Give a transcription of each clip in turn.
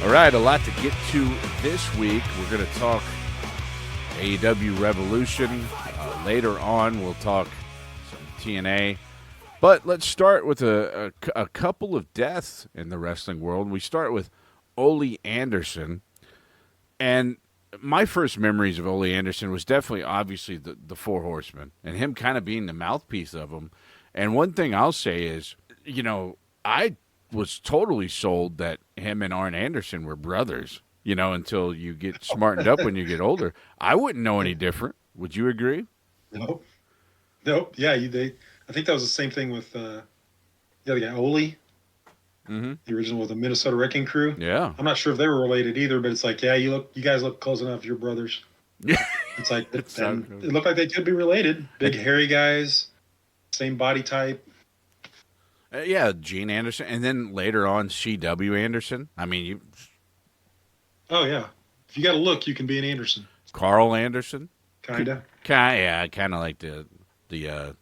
All right, a lot to get to this week. We're going to talk AEW Revolution. Later on, we'll talk some TNA. But let's start with a couple of deaths in the wrestling world. We start with Ole Anderson. And my first memories of Ole Anderson was definitely, obviously, the Four Horsemen and him kind of being the mouthpiece of them. And one thing I'll say is, I was totally sold that him and Arn Anderson were brothers, until you get smartened up when you get older. I wouldn't know any different. Would you agree? Nope. Yeah, I think that was the same thing with the other guy, Ole. Mm-hmm. The original with the Minnesota Wrecking Crew. Yeah. I'm not sure if they were related either, but it's like, yeah, you guys look close enough. You're brothers. Yeah. It's like, it looked like they could be related. Big, hairy guys, same body type. Yeah, Gene Anderson. And then later on, C.W. Anderson. I mean, Oh, yeah. If you got to look, you can be an Anderson. Carl Anderson. Kinda. Yeah, kind of like the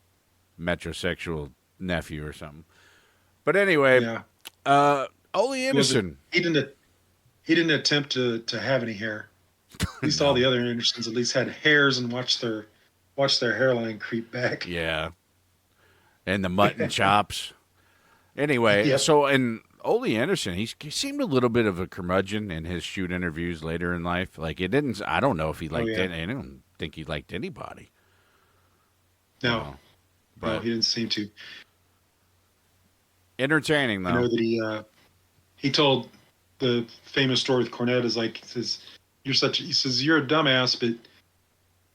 metrosexual nephew or something. But anyway, Ole Anderson. He didn't attempt to have any hair. At least all the other Andersons at least had hairs and watched their hairline creep back. Yeah. And the mutton chops. Anyway, Yep. So and Ole Anderson, he seemed a little bit of a curmudgeon in his shoot interviews later in life. Like I don't know if he liked I don't think he liked anybody. No. No, he didn't seem to. Entertaining though. I know that he told the famous story with Cornette is like, he says you're a dumbass, but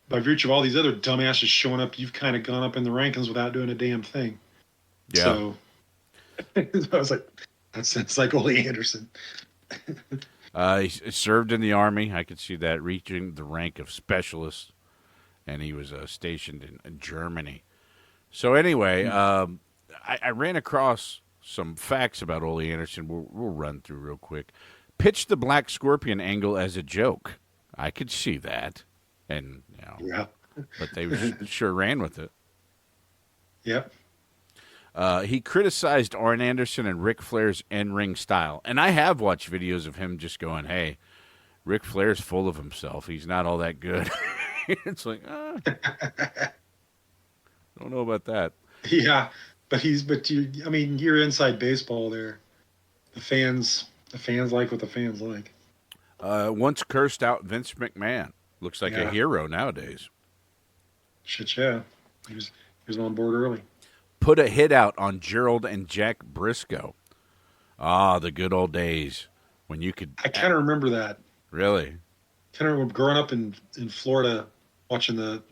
by virtue of all these other dumbasses showing up, you've kind of gone up in the rankings without doing a damn thing. Yeah. So I was like, that's like Ole Anderson. He served in the Army. I could see that, reaching the rank of specialist, and he was stationed in Germany. So anyway, I ran across some facts about Ole Anderson. We'll run through real quick. Pitched the Black Scorpion angle as a joke. I could see that, and yeah, but they sure ran with it. Yep. He criticized Arn Anderson and Ric Flair's in-ring style. And I have watched videos of him just going, hey, Ric Flair's full of himself. He's not all that good. It's like, don't know about that. Yeah, but you're inside baseball there. The fans like what the fans like. Once cursed out Vince McMahon. Looks like a hero nowadays. Shit, yeah. He was on board early. Put a hit out on Gerald and Jack Briscoe. Ah, the good old days when you could. I kind of remember that. Really? Kind of remember growing up in Florida, watching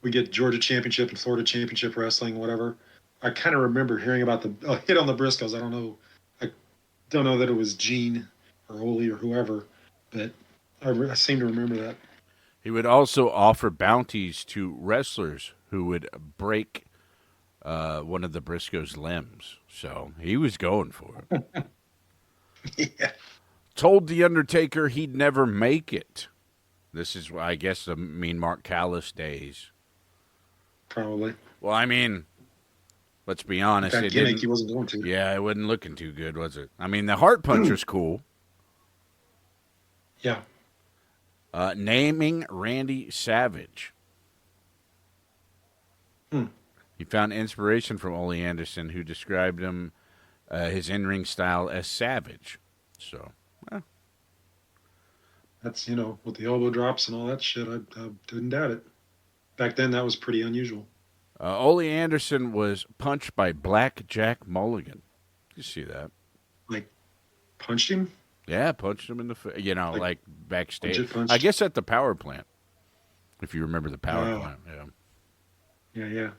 we get Georgia Championship and Florida Championship Wrestling, whatever. I kind of remember hearing about the hit on the Briscoes. I don't know that it was Gene or Ole or whoever, but I seem to remember that. He would also offer bounties to wrestlers who would break one of the Briscoes' limbs. So he was going for it. Yeah. Told The Undertaker he'd never make it. This is, I guess, the Mean Mark Callis days. Probably. Well, I mean, let's be honest. That gimmick he wasn't going to. Yeah, it wasn't looking too good, was it? I mean, the Heart Puncher's cool. Yeah. Naming Randy Savage. He found inspiration from Ole Anderson, who described him, his in-ring style, as savage. So, that's, with the elbow drops and all that shit, I didn't doubt it. Back then, that was pretty unusual. Ole Anderson was punched by Black Jack Mulligan. You see that? Like, punched him? Yeah, punched him in the face. Like backstage. Punch. I guess at the power plant, if you remember the power plant. Yeah.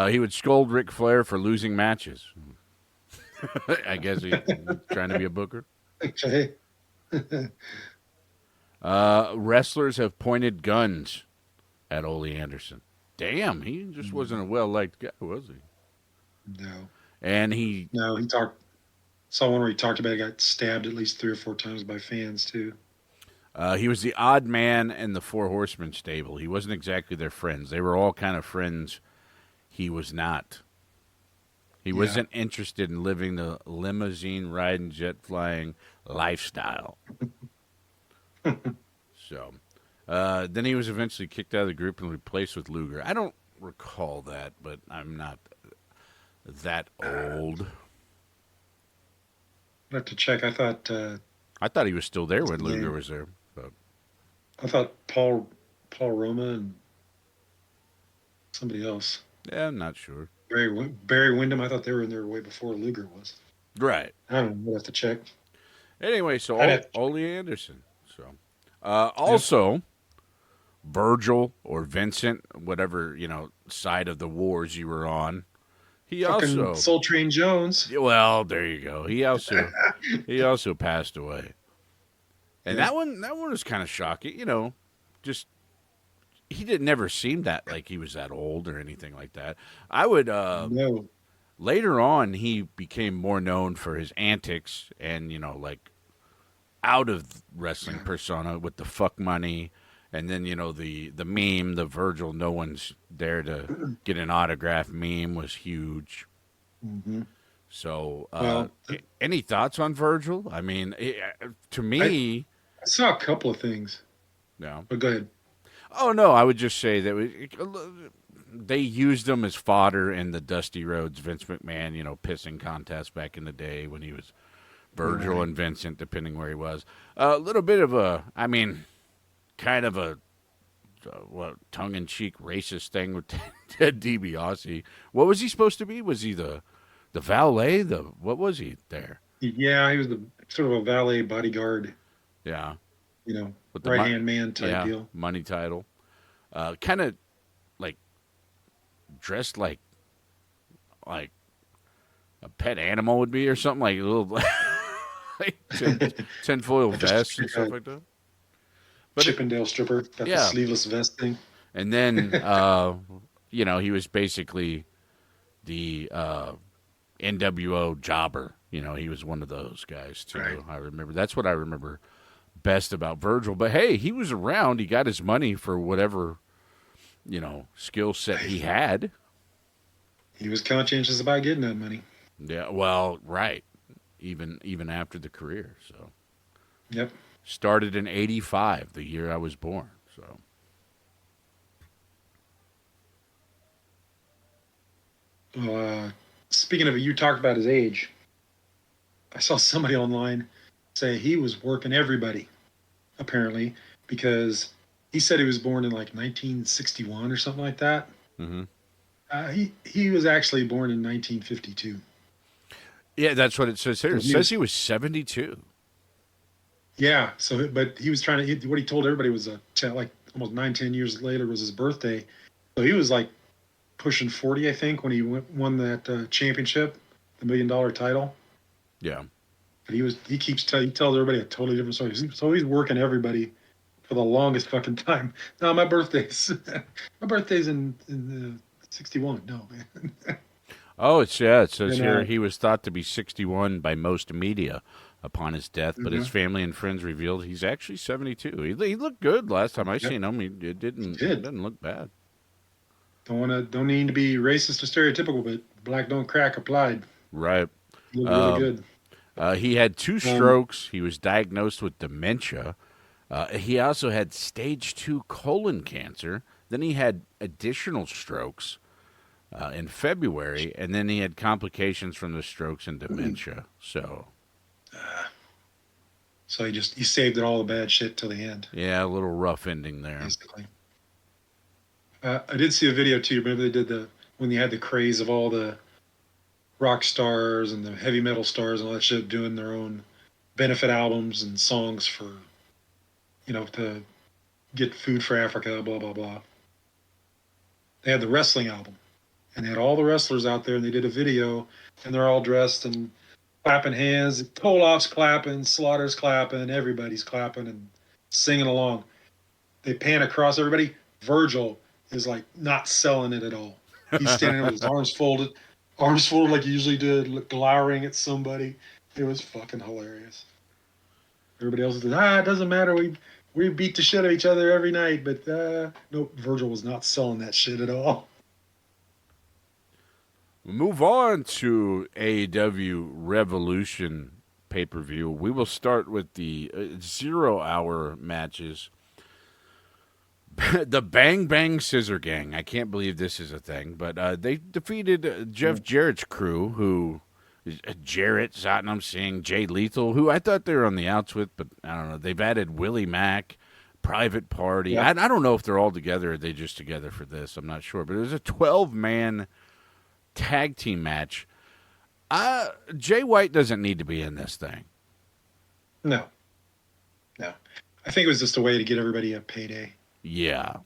He would scold Ric Flair for losing matches. I guess he's trying to be a booker. Okay. Wrestlers have pointed guns at Ole Anderson. Damn, he just wasn't a well-liked guy, was he? No. And saw one where he talked about he got stabbed at least 3 or 4 times by fans, too. He was the odd man in the Four Horsemen stable. He wasn't exactly their friends. They were all kind of friends. He was not. He Yeah. wasn't interested in living the limousine riding, jet flying lifestyle. So, then he was eventually kicked out of the group and replaced with Luger. I don't recall that, but I'm not that old. I have to check. I thought he was still there What's when his Luger name? was there. But I thought Paul Roma and somebody else. yeah, I'm not sure. Barry Windham. I thought they were in there way before Luger was. Right. I don't know. We'll have to check. Anyway, so I'd have to check. Ole Anderson. So, Yep. also Virgil or Vincent, whatever side of the wars you were on. He Fucking also, Soul Train Jones. well, there you go. He also passed away, and Yep. that one was kind of shocking. Just he did never seem that like he was that old or anything like that. I would No. later on he became more known for his antics and like out of wrestling persona with the fuck money, and then the meme, the Virgil no one's there to get an autograph meme was huge. Hmm. So, Well, any thoughts on Virgil? I mean, to I, me, I saw a couple of things. no. But go ahead. Oh no, I would just say that they used him as fodder in the Dusty Rhodes Vince McMahon, pissing contest back in the day when he was Virgil Right. and Vincent, depending where he was. A little bit of I mean, kind of a tongue-in-cheek racist thing with Ted DiBiase. What was he supposed to be? Was he the valet? What was he there? Yeah, he was the sort of a valet bodyguard, Yeah, with the right hand man type yeah, deal. money title. Kind of like dressed like a pet animal would be or something like a little like tinfoil Just vests and stuff like that. But Chippendale stripper, got the yeah, sleeveless vest thing. and then he was basically the NWO jobber. He was one of those guys too. Right. I remember that's what I remember best about Virgil. But hey, he was around. He got his money for whatever skill set he had. He was conscientious about getting that money. Yeah, well, right. Even after the career. So Yep. started in '85, the year I was born. So Uh, Speaking of it, you talked about his age. I saw somebody online say he was working everybody, apparently, because he said he was born in like 1961 or something like that. hmm He was actually born in 1952. yeah, that's what it says here. So It he says was, he was 72. yeah. So, but he was trying to. What he told everybody was like almost 9, 10 years later was his birthday. So he was like pushing 40, I think, when he won that championship, the $1 million title. Yeah. But he tells everybody a totally different story. So he's working everybody for the longest fucking time. No, my birthday's my birthday's in 61. No, man. Oh, it says And here he was thought to be 61 by most media upon his death, but his mhm. family and friends revealed he's actually 72. He looked good last time I Yep, seen him. It he didn't did. didn't look bad. Don't need to be racist or stereotypical, but black don't crack applied. Right. He looked really Um, good. he had two Um, strokes. He was diagnosed with dementia. He also had stage 2 colon cancer. Then he had additional strokes in February, and then he had complications from the strokes and dementia. So, so he saved it all the bad shit till the end, yeah, a little rough ending there. basically. I did see a video too. Remember they did when they had the craze of all the rock stars and the heavy metal stars and all that shit doing their own benefit albums and songs for, to get food for Africa, blah, blah, blah. They had the wrestling album and they had all the wrestlers out there and they did a video and they're all dressed and clapping hands. Koloff's clapping, Slaughter's clapping, everybody's clapping and singing along. They pan across everybody. Virgil is like not selling it at all. He's standing there with his arms folded like he usually did, glowering at somebody. It was fucking hilarious. Everybody else is it doesn't matter. We beat the shit out of each other every night, but no, Virgil was not selling that shit at all. We move on to AEW Revolution pay-per-view. We will start with the 0-hour matches. The Bang Bang Scissor Gang. I can't believe this is a thing, but they defeated Jeff Jarrett's crew, who is Jarrett, Satnam Singh, Jay Lethal, who I thought they were on the outs with, but I don't know. They've added Willie Mack, Private Party. Yeah. I don't know if they're all together or they just together for this. I'm not sure. But it was a 12-man tag team match. Jay White doesn't need to be in this thing. No. I think it was just a way to get everybody a payday. Yeah.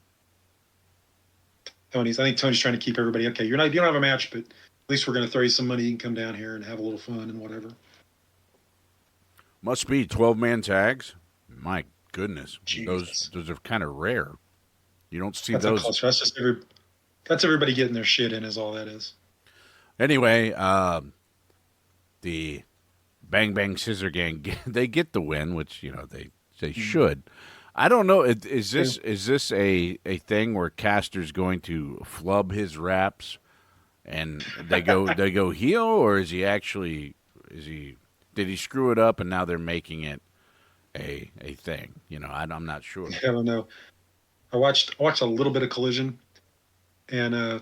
I think Tony's trying to keep everybody, okay, you don't have a match, but at least we're going to throw you some money. You can come down here and have a little fun and whatever. Must be 12-man tags. My goodness. Jesus. Those are kind of rare. You don't see That's those. That's just that's everybody getting their shit in is all that is. Anyway, the Bang Bang Scissor Gang, they get the win, which, they should. I don't know. Is this a thing where Caster's going to flub his raps and they go heel, or did he screw it up and now they're making it a thing? I'm not sure. I don't know. I watched a little bit of Collision, and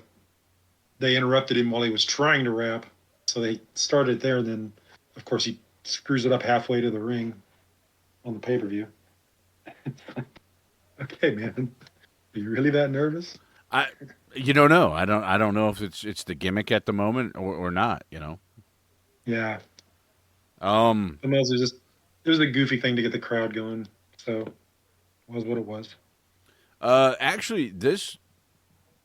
they interrupted him while he was trying to rap. So they started there, and then, of course, he screws it up halfway to the ring on the pay-per-view. Okay, man. Are you really that nervous? You don't know. I don't know if it's the gimmick at the moment or not, Yeah. Um, It was a goofy thing to get the crowd going. So it was what it was. Actually, this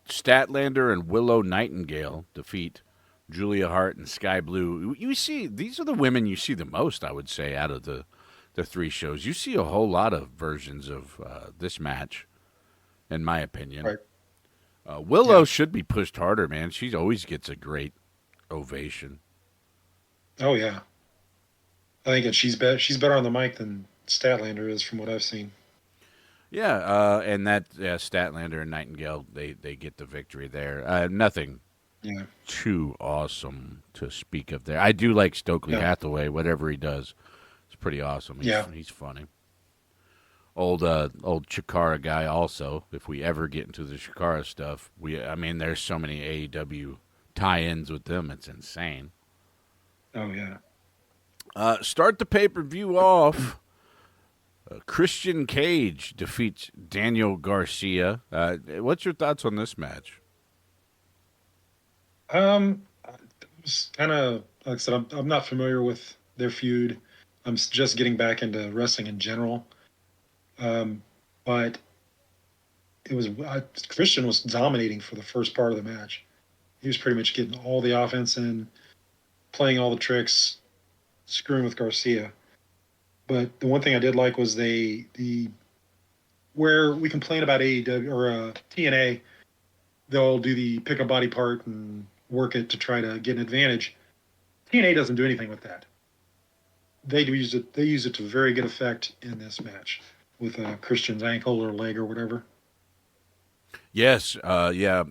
Statlander and Willow Nightingale defeat Julia Hart and Sky Blue. You see, these are the women you see the most, I would say, out of the three shows. You see a whole lot of versions of this match, in my opinion. Right. Willow should be pushed harder, man. She always gets a great ovation. Oh, yeah. I think she's better on the mic than Statlander is, from what I've seen. Yeah, and Statlander and Nightingale, they get the victory there. Nothing too awesome to speak of there. I do like Stokely Hathaway, whatever he does. It's pretty awesome. He's funny. Old Chikara guy also, if we ever get into the Chikara stuff. There's so many AEW tie-ins with them, it's insane. Oh, yeah. Start the pay-per-view off. Christian Cage defeats Daniel Garcia. What's your thoughts on this match? It was kind of, like I said, I'm not familiar with their feud. I'm just getting back into wrestling in general. But it was Christian was dominating for the first part of the match. He was pretty much getting all the offense in, playing all the tricks, screwing with Garcia. But the one thing I did like was where we complain about AEW or TNA, they'll do the pick a body part and work it to try to get an advantage. TNA doesn't do anything with that. They use it to very good effect in this match with Christian's ankle or leg or whatever. Yes, yeah.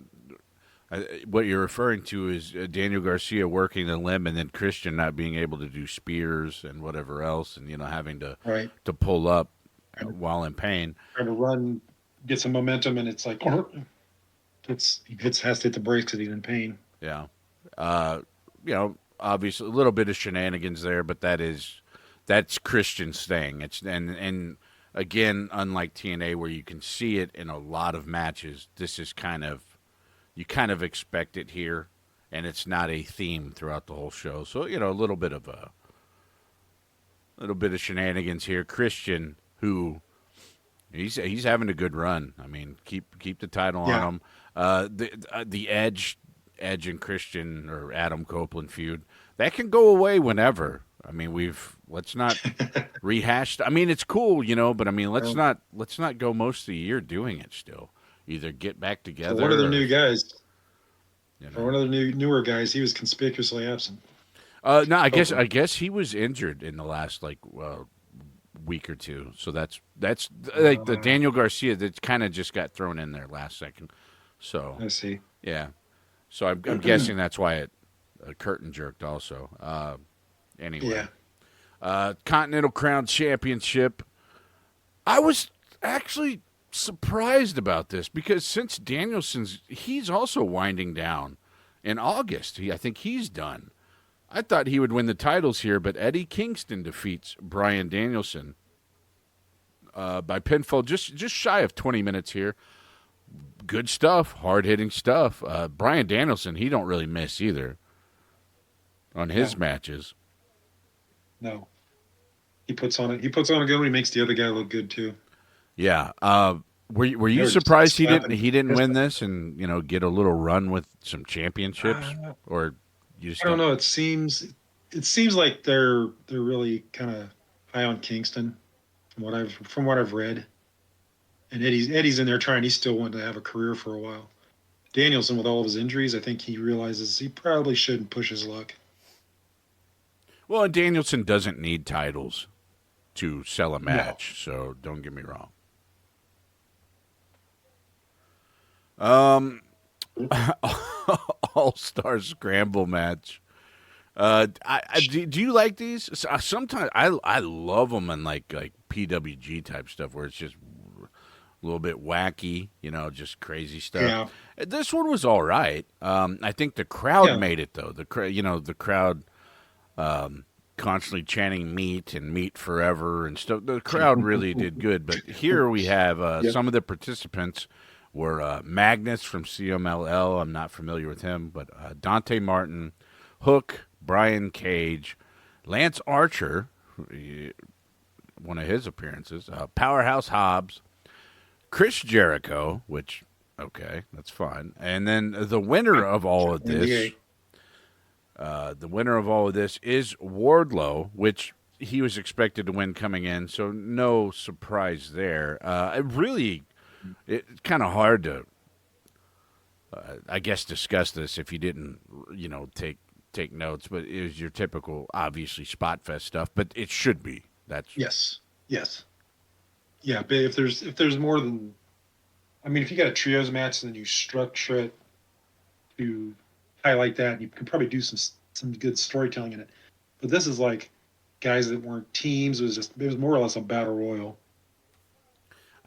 What you're referring to is Daniel Garcia working the limb and then Christian not being able to do spears and whatever else, and having to pull up while in pain. Trying to run, get some momentum, and it's like he has to hit the brakes because he's in pain. Yeah, obviously a little bit of shenanigans there, but that's Christian's thing. It's and again, unlike TNA where you can see it in a lot of matches, this is you kind of expect it here, and it's not a theme throughout the whole show. So a little bit of shenanigans here. Christian, who he's having a good run. Keep the title on him. The Edge and Christian or Adam Copeland feud that can go away whenever. Let's not rehash. It's cool, but let's not go most of the year doing it still. Either get back together. For one of the new guys. For one of the newer guys, he was conspicuously absent. No, I guess he was injured in the last week or two. So that's like the Daniel Garcia that kind of just got thrown in there last second. So I see. Yeah. So I'm guessing that's why curtain jerked also. Anyway, Yeah. Continental Crown Championship. I was actually surprised about this because since he's also winding down in August. I think he's done. I thought he would win the titles here, but Eddie Kingston defeats Bryan Danielson by pinfall, just shy of 20 minutes here. Good stuff, hard-hitting stuff. Bryan Danielson, he don't really miss either on his matches. No. He puts on a good one. He makes the other guy look good too. Yeah. Were you surprised he didn't win this and get a little run with some championships, or you just I don't know. It seems like they're really kind of high on Kingston from what I've read. And Eddie's in there trying. He's still wanting to have a career for a while. Danielson, with all of his injuries, I think he realizes he probably shouldn't push his luck. Well, and Danielson doesn't need titles to sell a match, so don't get me wrong. All-Star Scramble match. Do you like these? Sometimes I love them in like PWG type stuff where it's just a little bit wacky, just crazy stuff. Yeah. This one was all right. I think the crowd made it though. The crowd constantly chanting meat and meat forever and stuff. The crowd really did good. But here we have some of the participants were Magnus from CMLL. I'm not familiar with him, but Dante Martin, Hook, Brian Cage, Lance Archer, one of his appearances, Powerhouse Hobbs, Chris Jericho, which, okay, that's fine. And then the winner of all of this, is Wardlow, which he was expected to win coming in, so no surprise there. It's kind of hard to, I guess, discuss this if you didn't, take notes, but it was your typical, obviously, spot fest stuff, but it should be. Yes. Yeah, but if there's more than, if you got a trios match, then you structure it to highlight that, and you can probably do some good storytelling in it. But this is like guys that weren't teams. It was more or less a battle royal.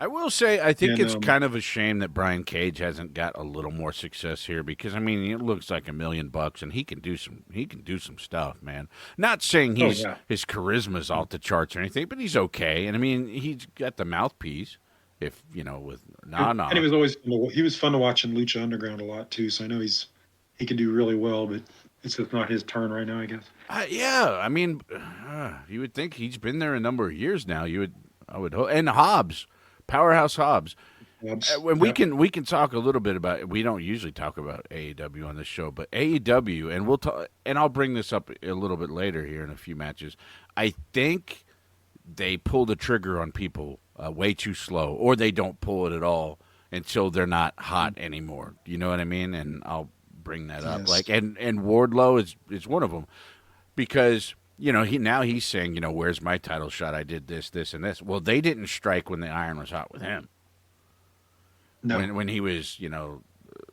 I will say, I think it's kind of a shame that Brian Cage hasn't got a little more success here because it looks like $1 million, and he can do some stuff, man. Not saying his charisma's off the charts or anything, but he's okay, and he's got the mouthpiece. If with and he was fun to watch in Lucha Underground a lot too. So I know he can do really well, but it's just not his turn right now, I guess. You would think he's been there a number of years now. I would hope, and Hobbs. Powerhouse Hobbs. When we can talk a little bit about. We don't usually talk about AEW on this show, but AEW, and we'll talk. And I'll bring this up a little bit later here in a few matches. I think they pull the trigger on people way too slow, or they don't pull it at all until they're not hot anymore. You know what I mean? And I'll bring that up. And Wardlow is one of them because. He's saying, where's my title shot? I did this, this, and this. Well, they didn't strike when the iron was hot with him. No. When he was,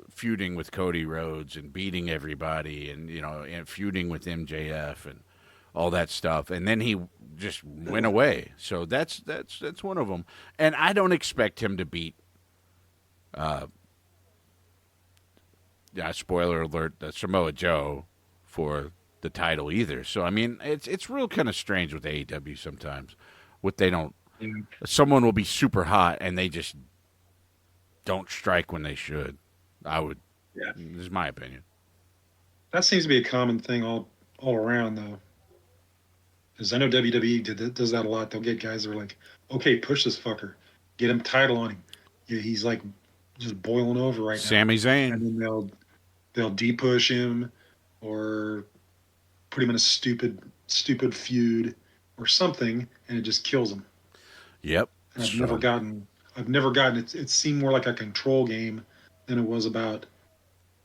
feuding with Cody Rhodes and beating everybody and, and feuding with MJF and all that stuff. And then he just went away. So that's one of them. And I don't expect him to beat, spoiler alert, Samoa Joe for the title either. So it's real kind of strange with AEW sometimes. Someone will be super hot and they just don't strike when they should. This is my opinion. That seems to be a common thing all around though. Because I know WWE does that a lot. They'll get guys that are like, okay, push this fucker, get him title on him. Yeah, he's like just boiling over right now. Sami Zayn. And then they'll de-push him or put him in a stupid feud or something, and it just kills him. Yep. I've never gotten it. It seemed more like a control game than it was about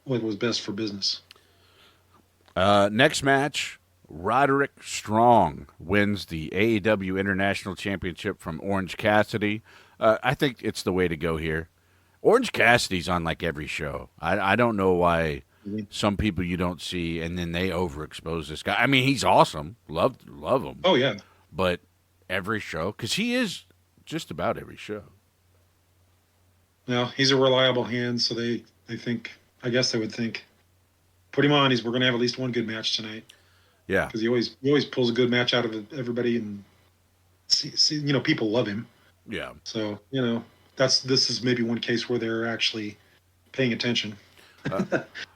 what was best for business. Next match, Roderick Strong wins the AEW International Championship from Orange Cassidy. I think it's the way to go here. Orange Cassidy's on like every show. I don't know why some people you don't see, and then they overexpose this guy. I mean, he's awesome. Love him. Oh yeah. But every show, because he is just about every show. No, he's a reliable hand, so they think. I guess they would think, put him on. We're going to have at least one good match tonight. Yeah, because he always pulls a good match out of everybody, and people love him. Yeah. So this is maybe one case where they're actually paying attention.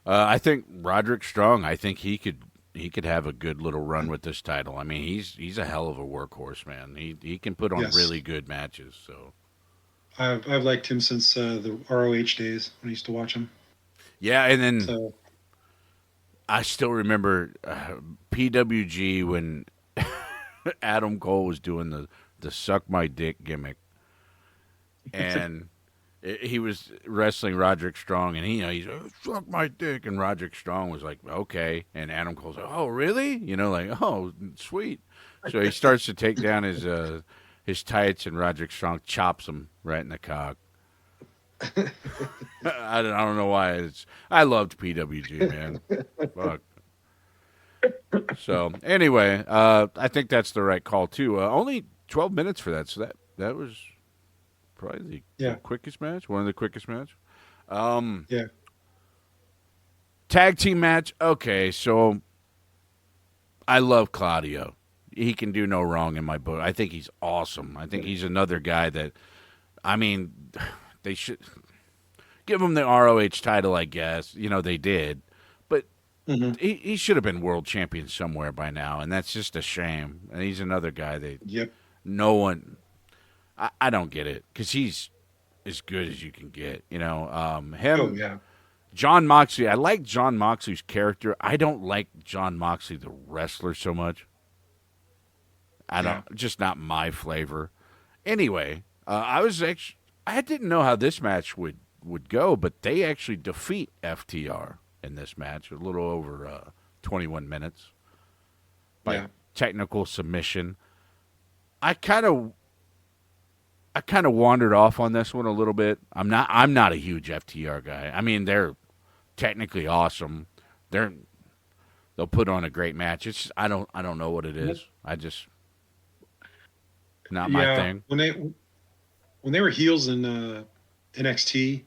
I think Roderick Strong. I think he could have a good little run with this title. I mean, he's a hell of a workhorse, man. He can put on really good matches. So I've liked him since the ROH days when I used to watch him. Yeah, and then I still remember PWG when Adam Cole was doing the suck my dick gimmick, and he was wrestling Roderick Strong, and he's suck my dick, and Roderick Strong was like, okay, and Adam Cole's like, oh really? Like, oh sweet. So he starts to take down his tights, and Roderick Strong chops him right in the cock. I don't know why. I loved PWG, man. Fuck. So anyway, I think that's the right call too. Only 12 minutes for that, so that was probably the quickest match. One of the quickest match. Yeah. Tag team match. Okay, so I love Claudio. He can do no wrong in my book. I think he's awesome. I think he's another guy that, I mean, they should give him the ROH title, I guess. They did. But he should have been world champion somewhere by now, and that's just a shame. And he's another guy that no one – I don't get it because he's as good as you can get. John Moxley, I like John Moxley's character. I don't like John Moxley, the wrestler, so much. Just not my flavor. Anyway, I didn't know how this match would go, but they actually defeat FTR in this match, a little over 21 minutes by technical submission. I kind of wandered off on this one a little bit. I'm not a huge FTR guy. I mean, they're technically awesome. They'll put on a great match. It's just, I don't know what it is. Not my thing. When they were heels in NXT,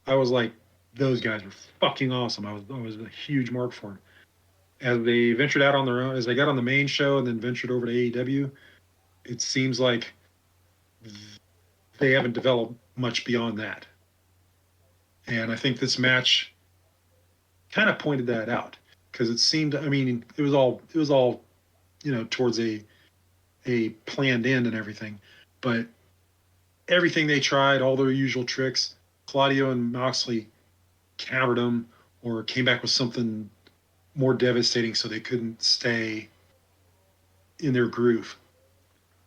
I was like, those guys were fucking awesome. I was a huge mark for them. As they ventured out on their own, as they got on the main show and then ventured over to AEW, it seems like they haven't developed much beyond that. And I think this match kind of pointed that out, because it seemed, I mean, it was all towards a planned end and everything, but everything they tried, all their usual tricks, Claudio and Moxley countered them or came back with something more devastating, so they couldn't stay in their groove.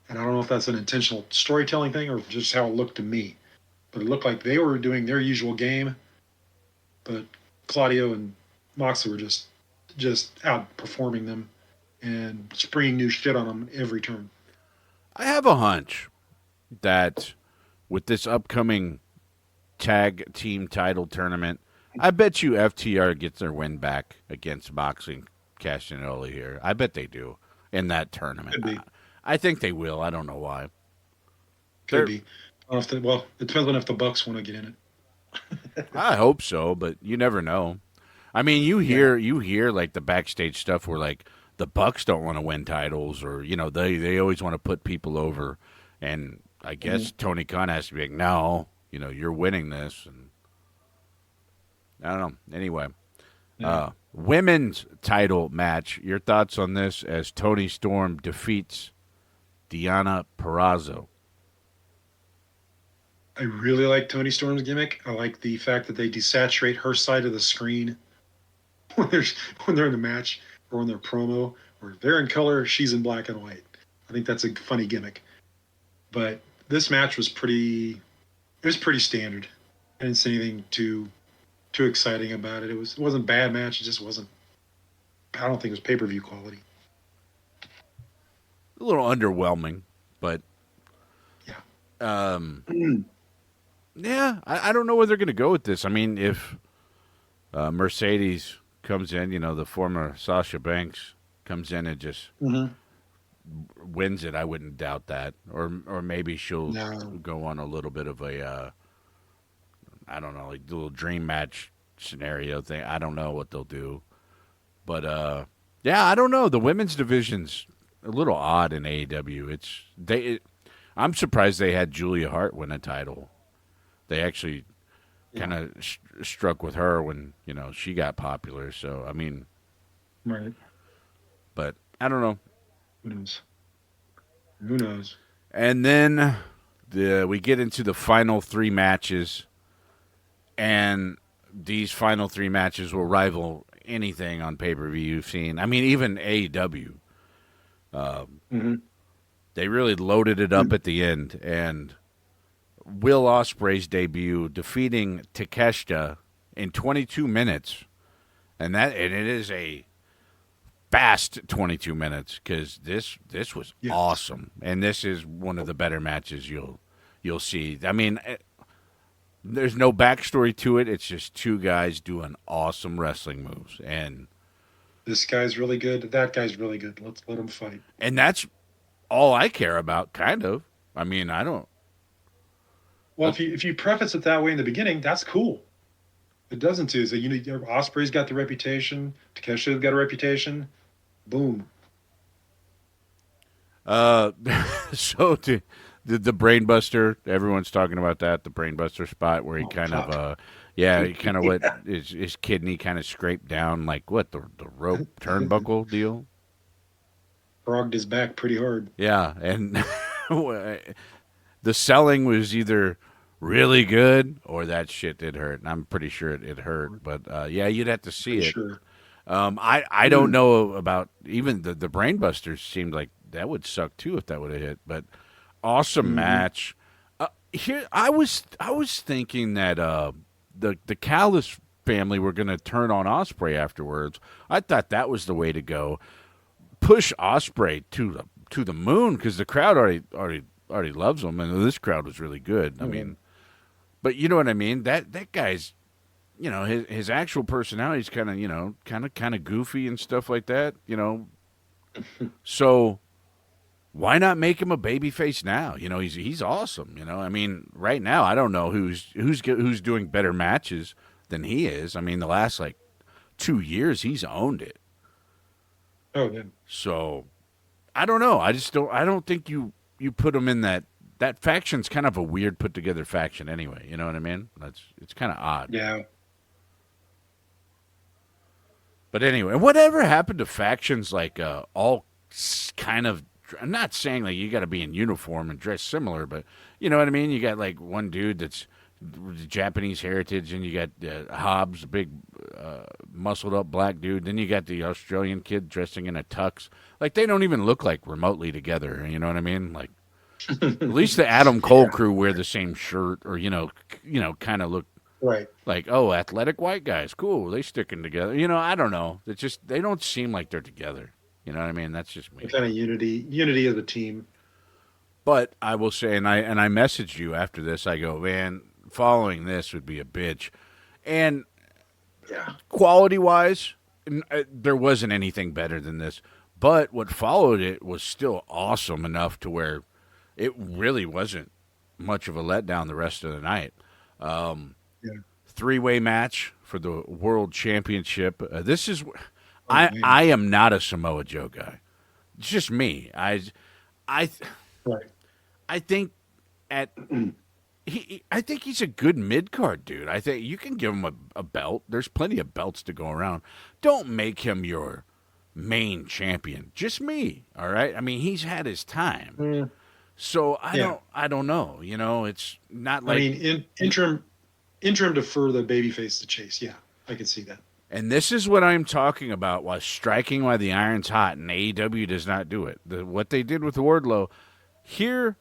And I don't know if that's an intentional storytelling thing or just how it looked to me, but it looked like they were doing their usual game, but Claudio and Moxley were just outperforming them and springing new shit on them every turn. I have a hunch that with this upcoming tag team title tournament, I bet you FTR gets their win back against Moxley and Cash and Ole here. I bet they do in that tournament. Could be. I think they will. I don't know why. Could be. Well, it depends on if the Bucks want to get in it. I hope so, but you never know. I mean, you hear like the backstage stuff where like the Bucks don't want to win titles, or they always want to put people over, and I guess Tony Khan has to be like, no, you're winning this, and I don't know. Anyway, women's title match. Your thoughts on this as Toni Storm defeats Deonna Purrazzo? I really like Toni Storm's gimmick. I like the fact that they desaturate her side of the screen when they're in the match or in their promo, or they're in color, she's in black and white. I think that's a funny gimmick. But this match was pretty standard. I didn't see anything too exciting about it. It wasn't a bad match. It just wasn't. I don't think it was pay-per-view quality. A little underwhelming, but yeah. Yeah, I don't know where they're going to go with this. I mean, if Mercedes comes in, the former Sasha Banks comes in and just wins it. I wouldn't doubt that. Or maybe she'll No. go on a little bit of a, I don't know, like little dream match scenario thing. I don't know what they'll do. But, yeah, I don't know. The women's division's a little odd in AEW. I'm surprised they had Julia Hart win a title. They actually kind of struck with her when she got popular. So I mean, Right. But I don't know. Who knows? Who knows? And then we get into the final three matches, and these final three matches will rival anything on pay-per-view you've seen. I mean, even AEW. They really loaded it up at the end, and Will Ospreay's debut defeating Takeshita in 22 minutes, and it is a fast 22 minutes because this was awesome, and this is one of the better matches you'll see. I mean, there's no backstory to it. It's just two guys doing awesome wrestling moves, and this guy's really good. That guy's really good. Let's let him fight. And that's all I care about, kind of. I mean, I don't. Well, if you preface it that way in the beginning, that's cool. It doesn't too. So Ospreay's got the reputation. Takeshi's got a reputation. Boom. So the Brainbuster, everyone's talking about that. The Brainbuster spot where he let his kidney kind of scraped down, like what the rope turnbuckle deal. Frogged his back pretty hard. Yeah, and the selling was either really good or that shit did hurt, and I'm pretty sure it hurt. But yeah, you'd have to see it. Sure. I don't know about even the Brainbusters. Seemed like that would suck too if that would have hit. But awesome match. Here I was thinking that the Callis family were going to turn on Ospreay afterwards. I thought that was the way to go. Push Ospreay to the moon because the crowd already loves him, and this crowd was really good. I mean, but you know what I mean. That guy's, his actual personality is kind of goofy and stuff like that. So why not make him a babyface now? He's awesome. I mean, right now I don't know who's doing better matches than he is. I mean, the last 2 years he's owned it. Oh, yeah. So, I don't know. I don't think you put him in that faction's kind of a weird put together faction anyway. You know what I mean? It's kind of odd. Yeah. But anyway, whatever happened to factions all kind of? I'm not saying you got to be in uniform and dress similar, but you know what I mean. You got one dude that's Japanese heritage, and you got Hobbs, big muscled up black dude. Then you got the Australian kid dressing in a tux. They don't even look remotely together. You know what I mean? At least the Adam Cole crew wear the same shirt, or kind of look right. Athletic white guys, cool. They sticking together. I don't know. It's just they don't seem like they're together. You know what I mean? That's just me. Kind of unity of the team. But I will say, and I messaged you after this. I go, man, following this would be a bitch. And quality-wise, there wasn't anything better than this. But what followed it was still awesome enough to where it really wasn't much of a letdown the rest of the night. Three-way match for the World Championship. This is... I am not a Samoa Joe guy. It's just me. I think I think he's a good mid-card dude. I think you can give him a belt. There's plenty of belts to go around. Don't make him your main champion. Just me, all right? I mean, he's had his time. Yeah. So I don't know. It's not like... I mean, interim defer the babyface to Chase. Yeah, I can see that. And this is what I'm talking about, was striking while the iron's hot, and AEW does not do it. What they did with Wardlow, here,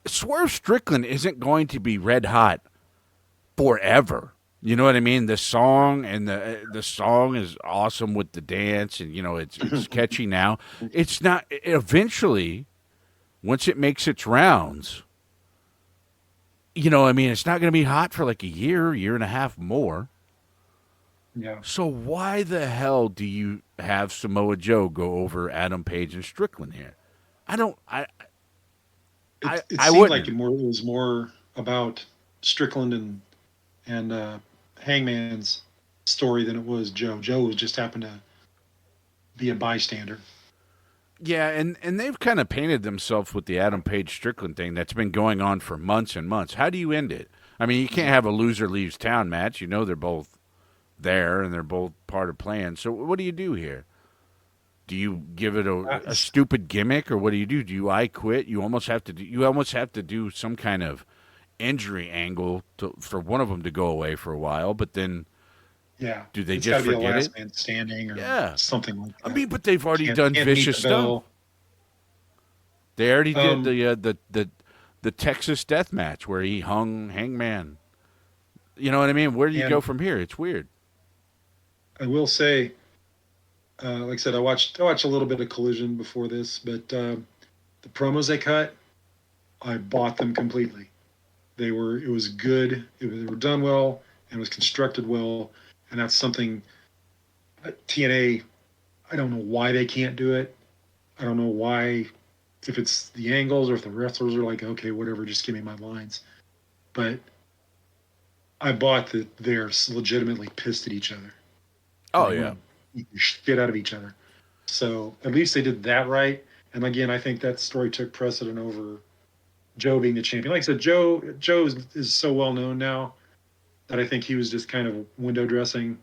Swerve Strickland isn't going to be red hot forever. You know what I mean? The song and the song is awesome with the dance, and it's catchy now. It's not eventually, once it makes its rounds. It's not going to be hot for a year and a half more. Yeah. So why the hell do you have Samoa Joe go over Adam Page and Strickland here? I don't. It I seemed like wouldn't. it was more about Strickland and Hangman's story than it was Joe. Joe was just happened to be a bystander. Yeah, and they've kind of painted themselves with the Adam Page Strickland thing that's been going on for months and months. How do you end it? I mean, you can't have a loser leaves town match. You know they're both there and they're both part of plan. So what do you do here? Do you give it a It's, stupid gimmick, or what do? Do you I quit? You almost have to do. You almost have to do some kind of injury angle for one of them to go away for a while. But then, yeah, do they it's got just to be a forget it? last man standing or Yeah, something like I that. mean, but they've already done Can't meet vicious the stuff. bill. They already did Um, the Texas Death Match where he hung Hangman. You know what I mean? Where do you go and from here? It's weird. I will say, like I said, I watched a little bit of Collision before this, but the promos they cut, I bought them completely. It was good. They were done well and it was constructed well, and that's something TNA. I don't know why they can't do it. I don't know why, if it's the angles or if the wrestlers are like, okay, whatever, just give me my lines. But I bought that they're legitimately pissed at each other and Oh they want yeah. to beat the shit out of each other. So at least they did that right. And again, I think that story took precedent over Joe being the champion. Like I said, Joe is so well known now that I think he was just kind of window dressing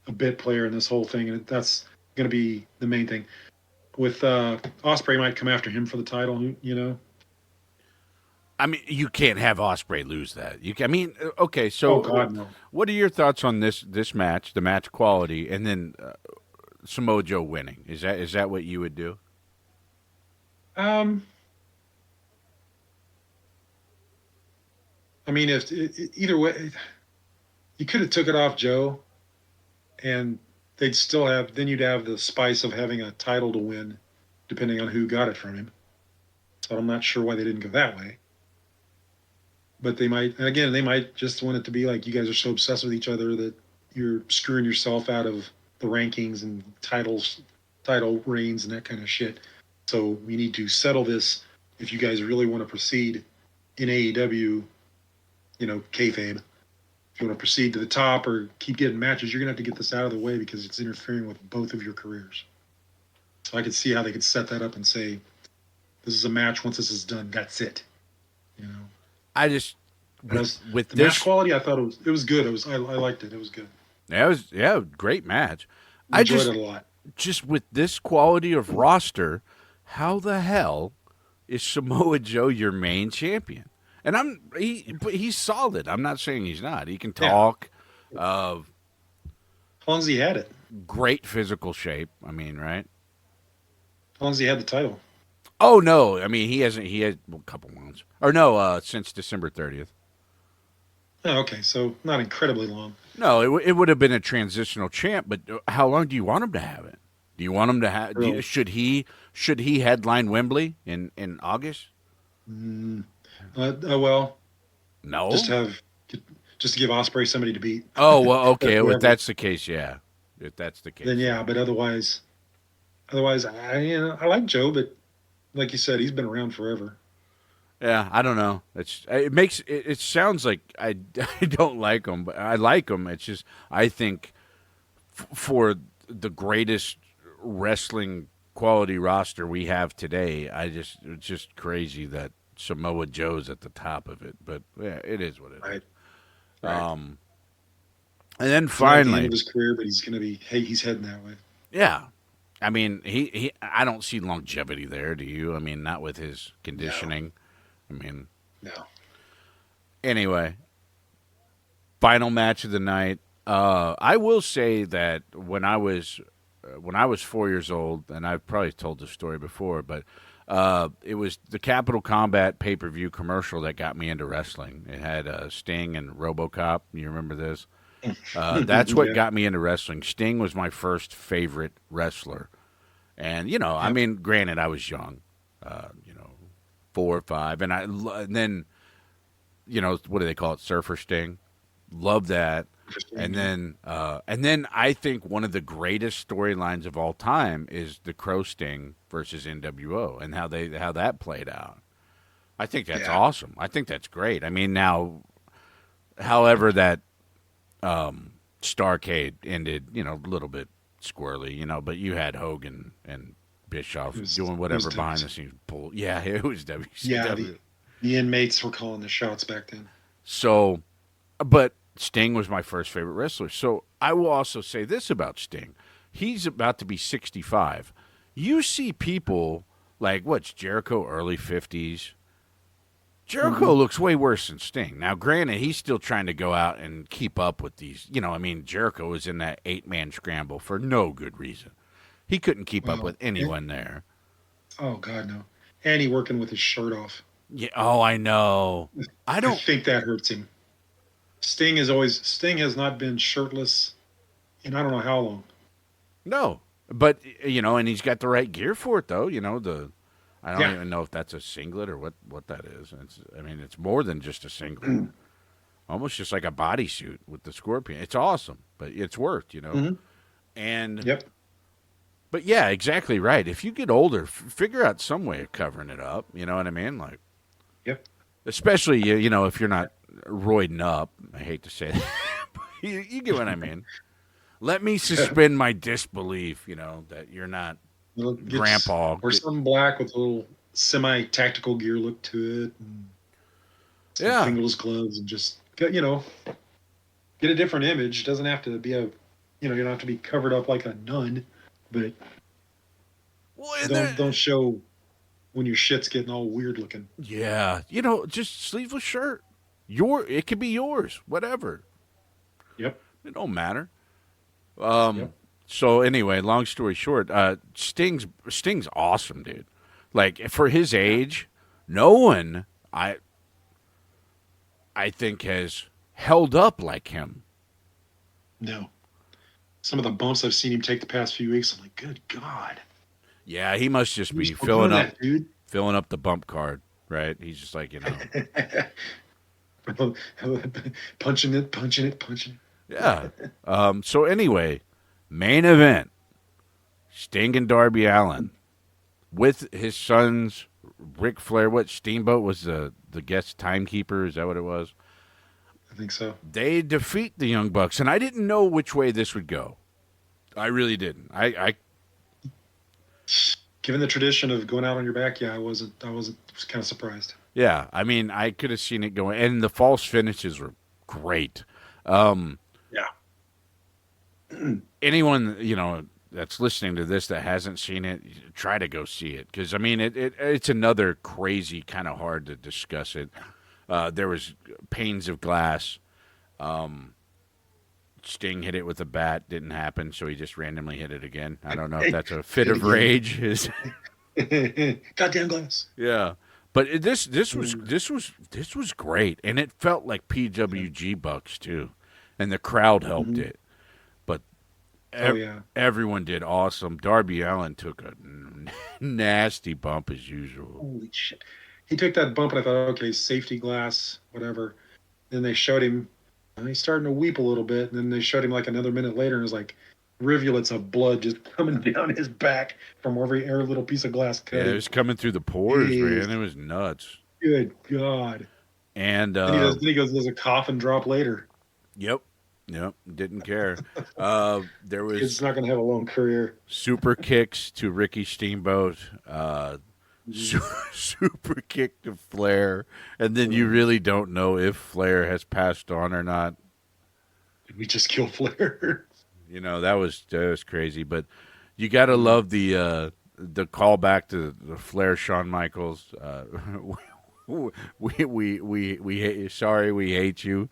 a bit player in this whole thing, and that's going to be the main thing. With Osprey might come after him for the title, you know. I mean, you can't have Osprey lose that. I mean, okay. Oh So, God, no. what are your thoughts on this match, the match quality, and then Samoa Joe winning? Is that what you would do? Um, I mean, if either way, you could have took it off Joe, and they'd still have. Then you'd have the spice of having a title to win, depending on who got it from him. So I'm not sure why they didn't go that way. But they might, and again, they might just want it to be like you guys are so obsessed with each other that you're screwing yourself out of the rankings and title reigns, and that kind of shit. So we need to settle this if you guys really want to proceed in AEW, kayfabe. If you want to proceed to the top or keep getting matches, you're gonna have to get this out of the way because it's interfering with both of your careers. So I could see how they could set that up and say, this is a match. Once this is done, that's it. You know. I just But as with the match this, quality, I thought it was good. I liked it. It was good. great match. I Enjoyed just it a lot. with this quality of roster, how the hell is Samoa Joe your main champion? And but he's solid. I'm not saying he's not. He can Yeah. talk. How long as he had it? Great physical shape. I mean, right? How long as he had the title? Oh no, I mean he hasn't. He had a couple months, or no, since December 30th. Oh, okay, so not incredibly long. No, it would have been a transitional champ. But how long do you want him to have it? Do you want him to have? Really. Should he headline Wembley in August? Mm, well, No. just to have just to give Osprey somebody to beat. Oh well, okay. If Whoever. that's the case, yeah. If that's the Then case, yeah, but otherwise, I like Joe, but like you said, he's been around forever. yeah. I don't know. It makes it sounds like I don't like him, but I like him. It's just I think for the greatest wrestling quality roster we have today, it's just crazy that Samoa Joe's at the top of it. But yeah, it is what it is. Right. Right. And then He's not at the end finally, of his career, but he's gonna be. Hey, he's heading that way. yeah. I mean, he I don't see longevity there, do you? I mean, not with his No, conditioning. I mean, no. anyway, final match of the night. I will say that when I was 4 years old, and I've probably told this story before, but it was the Capital Combat pay per view commercial that got me into wrestling. It had Sting and RoboCop. You remember this? That's what Yeah. got me into wrestling. Sting was my first favorite wrestler, and I Yep. mean, granted, I was young, 4 or 5, and then what do they call it, Surfer Sting? Love that. Interesting. And Yeah. then I think one of the greatest storylines of all time is the Crow Sting versus NWO and how that played out. I think that's Yeah. awesome. I think that's great. I mean, now, however that Starcade ended, a little bit squirrely, but you had Hogan and Bischoff doing It was whatever behind the WC. scenes bull. Yeah, it was Yeah, WCW. the inmates were calling the shots back then. So, but Sting was my first favorite wrestler. So I will also say this about Sting: he's about to be 65. You see people like what's Jericho, early 50s. Jericho Hmm. looks way worse than Sting. Now, granted, he's still trying to go out and keep up with these. I mean, Jericho was in that 8-man scramble for no good reason. He couldn't keep up Well, with anyone there. oh God, no. And he working with his shirt off. Yeah. Oh, I know. I I don't. think that hurts him. Sting has not been shirtless in I don't know how long. No. But and he's got the right gear for it, though. I don't Yeah. even know if that's a singlet or what that is. I mean, it's more than just a singlet. Almost just like a bodysuit with the scorpion. It's awesome, but it's worked. Hmm. And Yep. but yeah, exactly right. If you get older, figure out some way of covering it up. You know what I mean? Like, Yep. especially if you're not roiding up. I hate to say that, but you get what I mean. Let me suspend my disbelief. That you're not grandpa. Or some black with a little semi-tactical gear look to it, and some Yeah. fingerless gloves, and just get a different image. It doesn't have to be you don't have to be covered up like a nun, but Well, and don't show when your shit's getting all weird looking. yeah, just sleeveless shirt. It could be yours, whatever. Yep. It don't matter. Yep. So anyway, long story short, Sting's awesome, dude. Like for his Yeah. age, no one I think has held up like him. No. Some of the bumps I've seen him take the past few weeks, I'm like, good God. Yeah, he must just You're be still doing that, dude. filling up the bump card, right? He's just like Punching it, punching it, punching it. yeah. So anyway, main event: Sting and Darby Allin with his sons, Ric Flair. What Steamboat was the guest timekeeper? Is that what it was? I think so. They defeat the Young Bucks, and I didn't know which way this would go. I really didn't. I Given the tradition of going out on your back, yeah, I wasn't. I was kind of surprised. yeah. I mean, I could have seen it going, and the false finishes were great. Um, Yeah. anyone that's listening to this that hasn't seen it, try to go see it because I mean it's another crazy kind of hard to discuss it. There was panes of glass. Sting hit it with a bat, didn't happen, so he just randomly hit it again. I don't know if that's a fit Hit of again. rage. Goddamn glass. Yeah, but this was Mm. this was great, and it felt like PWG Bucks too, and the crowd helped Mhm. it. But Oh yeah. everyone did awesome. Darby Allin took a nasty bump as usual. Holy shit. He took that bump and I thought, okay, safety glass, whatever. Then they showed him, he's starting to weep a little bit. And then they showed him like another minute later and it was like rivulets of blood just coming down his back from every little piece of glass Yeah, cut it him. was coming through the pores, Jeez. man. It was nuts. Good God. And Then he goes, there's a coffin drop later. yep, didn't care. There Kid's was not going to have a long career. super kicks to Ricky Steamboat. Mhm. Super kick to Flair, and then you really don't know if Flair has passed on or not. Did we just kill Flair? That was crazy, but you got to love the callback to the Flair Shawn Michaels. We hate, sorry we hate you.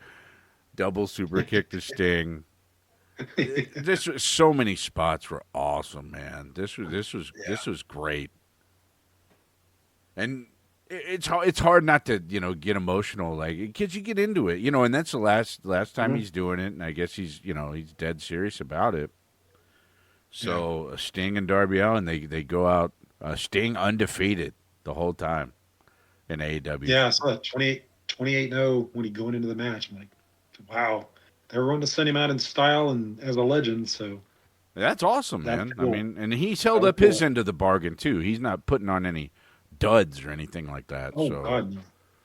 Double super kick to Sting. This was so many spots were awesome, man. Yeah. This was great, and it's hard not to get emotional like because you get into it, and that's the last time Mhm. he's doing it, and I guess he's dead serious about it. Yeah. So Sting and Darby Allin they go out Sting undefeated the whole time in AEW. Yeah, I saw that 28-0 when he going into the match. I'm like, wow, they're wanting to send him out in style and as a legend. So That's awesome, that's man. I cool. mean, and he's held That's up his cool. end of the bargain too. He's not putting on any duds or anything like that. Oh So, God, no.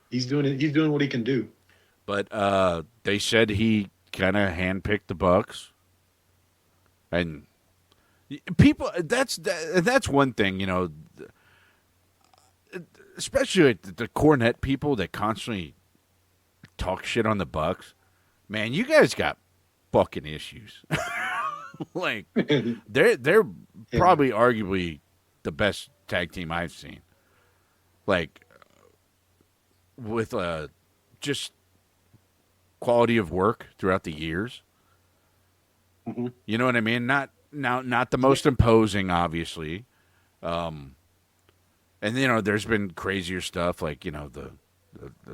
He's doing it. He's doing what he can do. but they said he kind of handpicked the Bucks, and people. That's one thing, you know, especially the Cornette people that constantly talk shit on the Bucks. Man, you guys got fucking issues. Like they're Yeah. probably arguably the best tag team I've seen. Like with just quality of work throughout the years. hmm You know what I mean? Not the most imposing, obviously. Um, and you know, there's been crazier stuff like you know the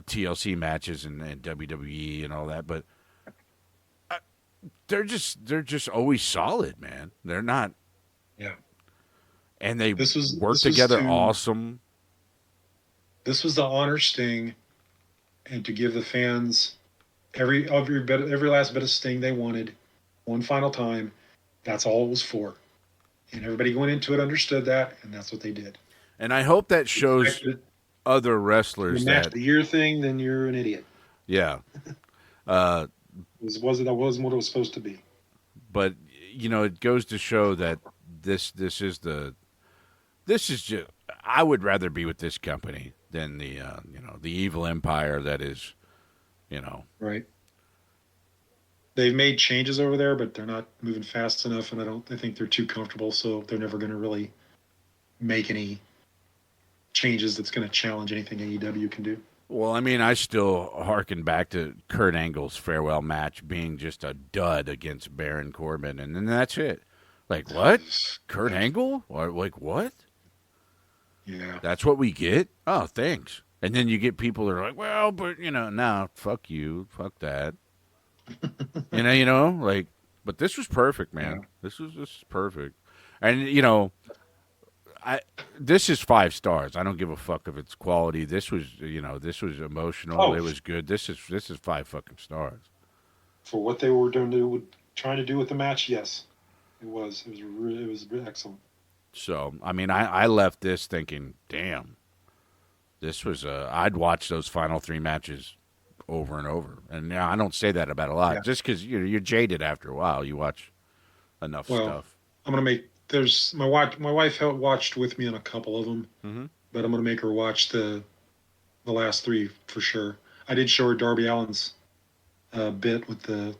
TLC matches and WWE and all that, but they're just always solid, man. They're not, Yeah. and they This was work this was together to awesome. this was the honor Sting, and to give the fans every last bit of Sting they wanted, one final time. That's all it was for, and everybody going into it understood that, and that's what they did. And I hope that You shows expected other the wrestlers match that of the year thing, then you're an idiot. yeah. Uh, That wasn't what it was supposed to be. but you know, it goes to show that this is the this is just. I would rather be with this company than the you know the evil empire that is you know. Right. They've made changes over there, but they're not moving fast enough, and I think they're too comfortable, so they're never going to really make any changes that's going to challenge anything AEW can do. Well, I mean, I still harken back to Kurt Angle's farewell match being just a dud against Baron Corbin, and then that's it. Like what? Kurt Yeah. Angle? Or like what? Yeah. That's what we get? Oh, thanks. And then you get people that are like, well, but you know, no, fuck you, fuck that. Like, but this was perfect, Yeah. man. This is perfect, and you know, I this is 5 stars. I don't give a fuck if it's quality. This was emotional. Oh, It was good. This is 5 fucking stars. for what they were trying to do with the match, yes, it was. It was excellent. So I mean, I left this thinking, damn, this was I'd watch those final 3 matches over and over. And I don't say that about a lot, Yeah. just because you're jaded after a while. You watch enough Well, stuff. I'm gonna make there's my wife. My wife watched with me on a couple of them, Hmm. but I'm gonna make her watch the last three for sure. I did show her Darby Allin's bit with the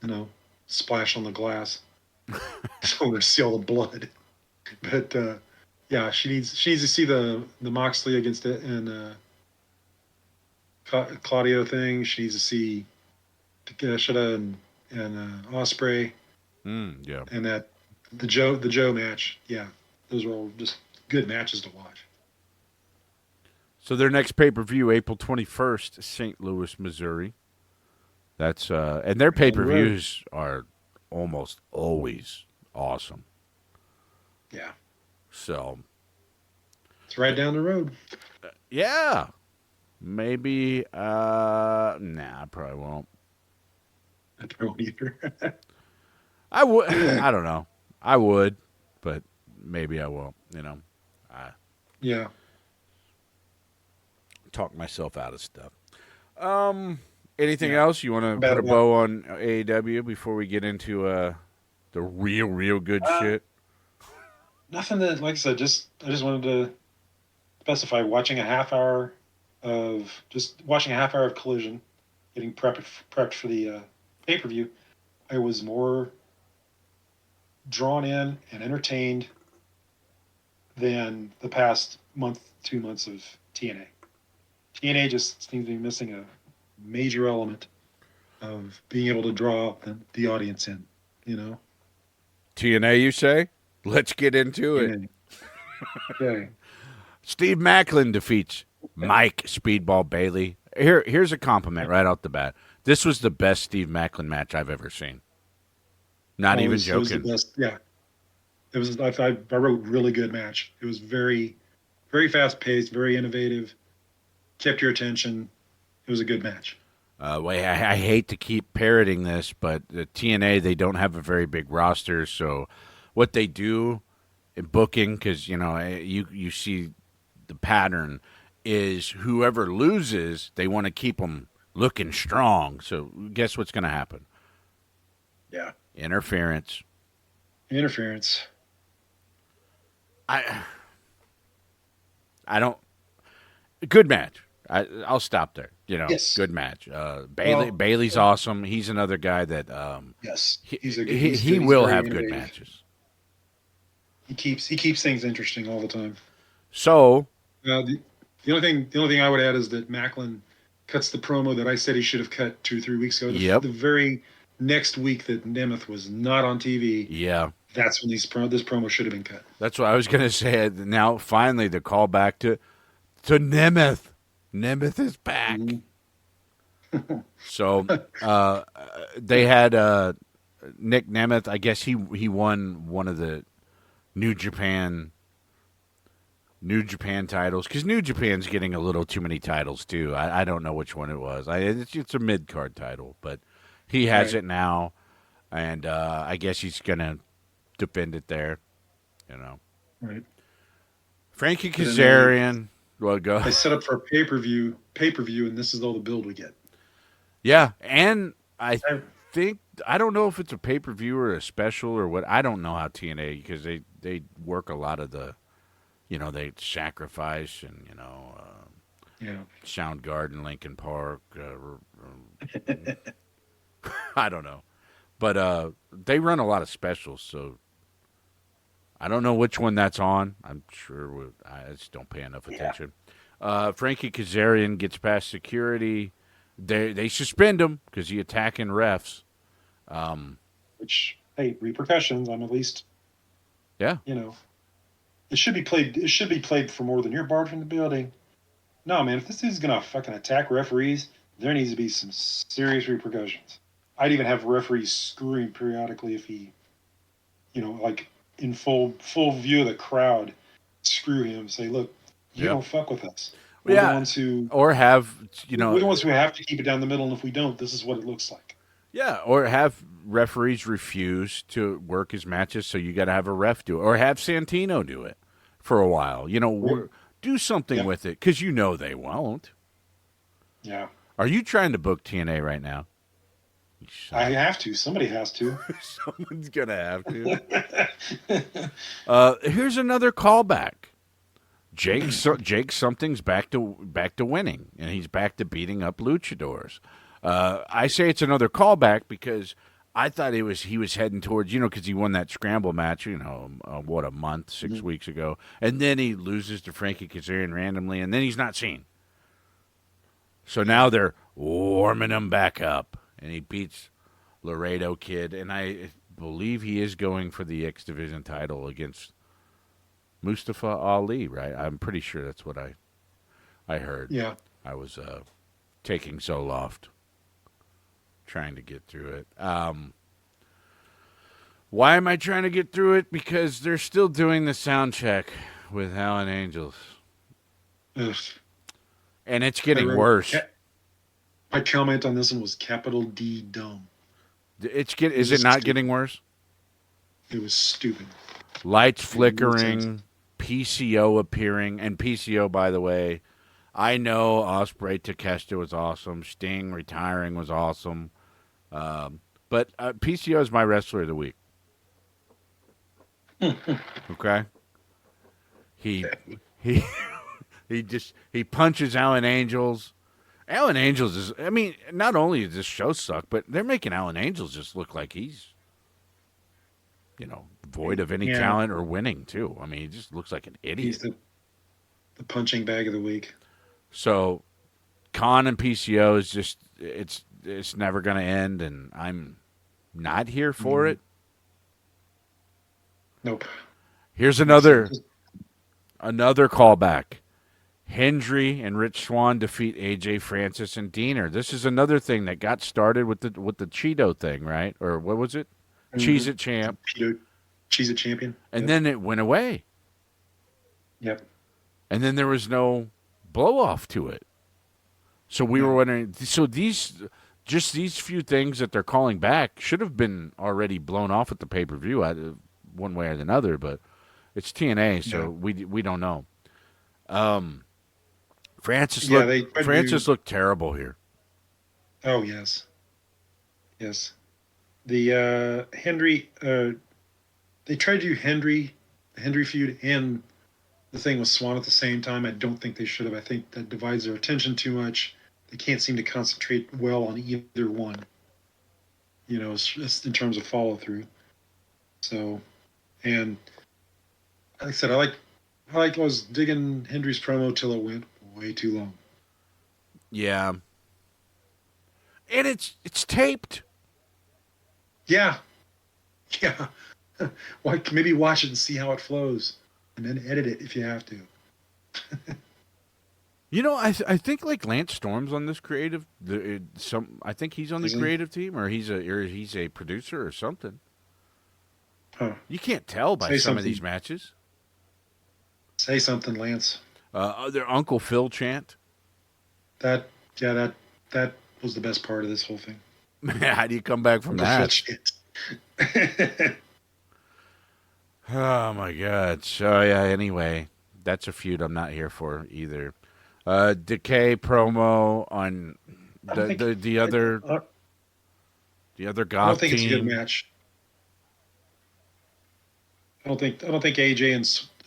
you know splash on the glass, so to see all the blood. But yeah, she needs to see the Moxley against it and Claudio thing. She needs to see Takeshita and Osprey Yeah. and that the Joe match. Yeah, those were all just good matches to watch. So their next pay-per-view, April 21st, St. Louis, Missouri. That's and their Right down the road. pay-per-views are almost always awesome. Yeah, So it's right down the road. yeah, maybe. Nah, I probably won't. I don't either. I would. I don't know. I would, but maybe I won't. I Yeah. talk myself out of stuff. Anything Yeah. else you want to Bad put a about bow on AEW before we get into the real good uh, shit? nothing that, like I said, I just wanted to specify watching a half hour of Collision, getting prepped for the pay per view. I was more drawn in and entertained than the past month, 2 months of TNA. TNA just seems to be missing a major element of being able to draw the audience in. You know, TNA, you say? Let's get into it. TNA. Okay. Steve Macklin defeats Mike Speedball Bailey. Here's a compliment right off the bat. This was the best Steve Macklin match I've ever seen. Not even It was the joking. best. Yeah, it was. I wrote really good match. It was very fast paced, very innovative. Kept your attention. It was a good match. I hate to keep parroting this, but the TNA, they don't have a very big roster, so what they do in booking, because you see the pattern is whoever loses, they want to keep them looking strong. So guess what's going to happen? Yeah. Interference. Interference. I don't. Good match. I'll stop there. Yes. Good match. Bailey's awesome. He's another guy that Yes. he will have good matches. He keeps things interesting all the time. So the only thing I would add is that Macklin cuts the promo that I said he should have cut 2 or 3 weeks ago. The very next week that Nemeth was not on TV. Yeah. That's when this promo should have been cut. That's what I was gonna say. Now finally the call back to Nemeth. Nemeth is back. Mm-hmm. So they had Nick Nemeth. I guess he won one of the New Japan titles, because New Japan's getting a little too many titles too. I don't know which one it was. It's a mid card title, but he has it now, and I guess he's gonna defend it there. Right. Frankie Kazarian. Well, go. They set up for a pay-per-view, and this is all the build we get. Yeah, and I think, I don't know if it's a pay-per-view or a special or what. I don't know how TNA, because they work a lot of the, they sacrifice and, Soundgarden, Linkin Park. I don't know. But they run a lot of specials, so I don't know which one that's on. I'm sure I just don't pay enough attention. Frankie Kazarian gets past security. They suspend him because he's attacking refs. Which, hey, repercussions. I'm at least, it should be played. It should be played for more than you're barred from the building. No, man, if this dude's gonna fucking attack referees, there needs to be some serious repercussions. I'd even have referees scream periodically if he, like in full view of the crowd, screw him. Say, look, you don't fuck with us. We're the ones who, or have we're the ones who have to keep it down the middle, and if we don't, this is what it looks like. Yeah, or have referees refuse to work his matches, so you got to have a ref do it, or have Santino do it for a while. Do something with it, because they won't. Yeah. Are you trying to book TNA right now? I have to. Somebody has to. Someone's gonna have to. Here's another callback. Jake something's back to winning, and he's back to beating up luchadors. I say it's another callback because I thought he was heading towards, because he won that scramble match, a month, 6 weeks ago, and then he loses to Frankie Kazarian randomly, and then he's not seen. So now they're warming him back up, and he beats Laredo Kid, and I believe he is going for the X Division title against Mustafa Ali, right? I'm pretty sure that's what I heard. Yeah. I was taking Zoloft, trying to get through it. Why am I trying to get through it? Because they're still doing the sound check with Alan Angels. Ugh. And it's getting worse. My comment on this one was capital D dumb. Is it not getting worse? It was stupid. Lights flickering, PCO appearing, and PCO, by the way, I know Ospreay Takeshita was awesome. Sting retiring was awesome. But PCO is my wrestler of the week. Okay? He punches Alan Angels. Alan Angels is, not only does this show suck, but they're making Alan Angels just look like he's, void of any talent or winning, too. He just looks like an idiot. He's the punching bag of the week. So, Khan and PCO is just, it's never going to end, and I'm not here for it. Nope. Here's another callback. Hendry and Rich Swann defeat AJ Francis and Diener. This is another thing that got started with the Cheeto thing, right? Or what was it? Cheez It Champ. Cheez It Champion. And then it went away. Yep. And then there was no blow off to it. So we were wondering. So these few things that they're calling back should have been already blown off at the pay-per-view, one way or another. But it's TNA, so we don't know. Francis looked terrible here. Oh yes, yes. The Henry, they tried to do the Henry feud and the thing with Swan at the same time. I don't think they should have. I think that divides their attention too much. They can't seem to concentrate well on either one. Just in terms of follow through. So, and like I said, I was digging Henry's promo till it went way too long. Yeah. And it's taped. Yeah. Yeah. Maybe watch it and see how it flows, and then edit it if you have to. I think like Lance Storm's on this creative. I think he's on the creative team, or he's a producer or something. Huh. You can't tell by some of these matches. Say something, Lance. Their Uncle Phil chant. That was the best part of this whole thing. How do you come back from that? Oh my God! So yeah. Anyway, that's a feud I'm not here for either. Decay promo on the other goth I don't think team. It's a good match. I don't think AJ